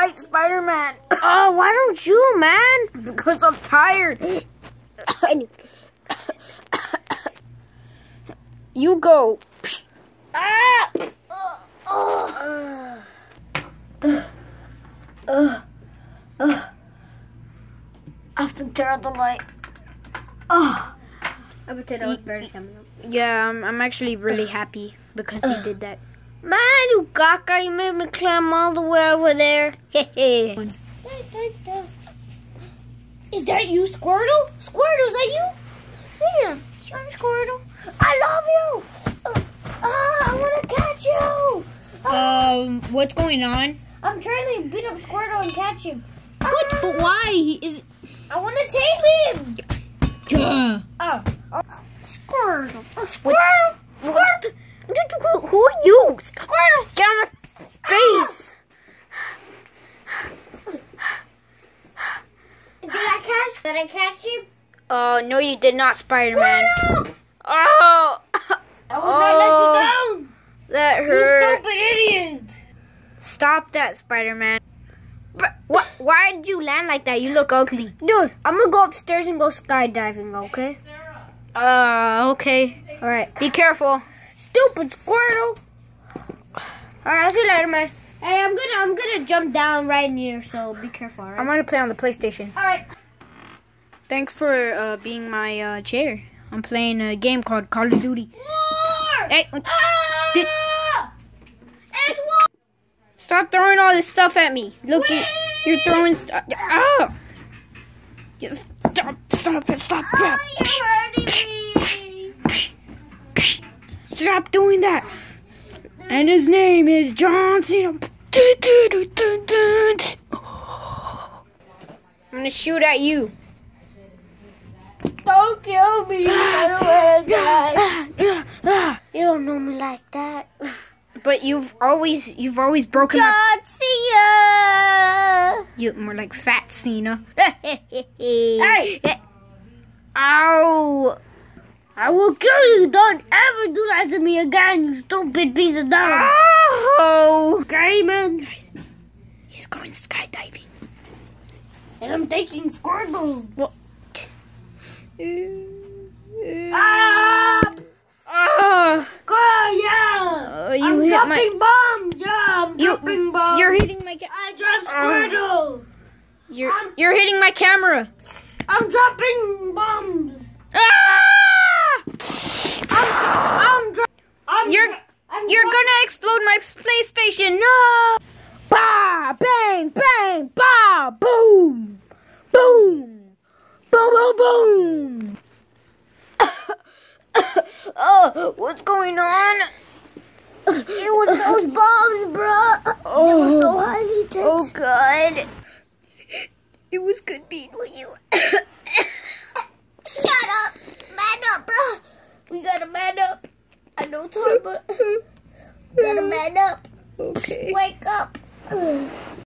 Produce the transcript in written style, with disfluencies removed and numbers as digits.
fight Spider-Man. Oh, why don't you, man? Because I'm tired. You go. Ah! I have to turn on the light. Oh. I would say that was better coming up. Yeah, I'm actually really happy because he did that. Man, you caca, you made me climb all the way over there. Hey. Is that you, Squirtle? Squirtle, is that you? Yeah, Johnny Squirtle. I love you. I want to catch you. What's going on? I'm trying to beat up Squirtle and catch him. What? But why? He is. I want to tame him. Duh. Oh. Squirtle. Squirtle. Squirtle. Who are you? Squirtle. Get on my face. Did I catch him? Oh, no, you did not, Spider-Man. Squirtle. Oh. I will not let you down. That hurt. You stupid idiot. Stop that, Spider-Man. What? Why did you land like that? You look ugly. Dude, I'm gonna go upstairs and go skydiving, okay? Okay. Alright, be careful. Stupid Squirtle. Alright, I'll see you later, man. Hey, I'm gonna jump down right near, so be careful, alright? I'm gonna play on the PlayStation. Alright. Thanks for being my chair. I'm playing a game called Call of Duty. War! Hey, It's war! Stop throwing all this stuff at me. Look, you're throwing stuff. Ah! Just stop it. Oh, you're hurting me. Stop doing that. And his name is John Cena. I'm gonna shoot at you. Don't kill me. I don't wanna die. You don't know me like that. But you've always broken my... John Cena. You more like Fat Cena. Hey. Ow! I will kill you. Don't ever do that to me again, you stupid piece of dog. Oh! Okay, man. Guys, he's going skydiving. And I'm taking Squirtle. What? Ah! Yeah! I'm dropping bombs! Yeah, I'm dropping bombs! You're hitting my I dropped Squirtle! You're hitting my camera! I'm dropping bombs! You're gonna explode my PlayStation! No! Bah! Bang! Bang! Bah! Boom! Boom! Boom! Boom! Boom! Oh, what's going on? It was those bombs, bro. They were so highly tense. Oh, God. It was good being with you. Shut up. Man up, bro. We gotta man up. I know it's hard, but we gotta man up. Okay. Wake up.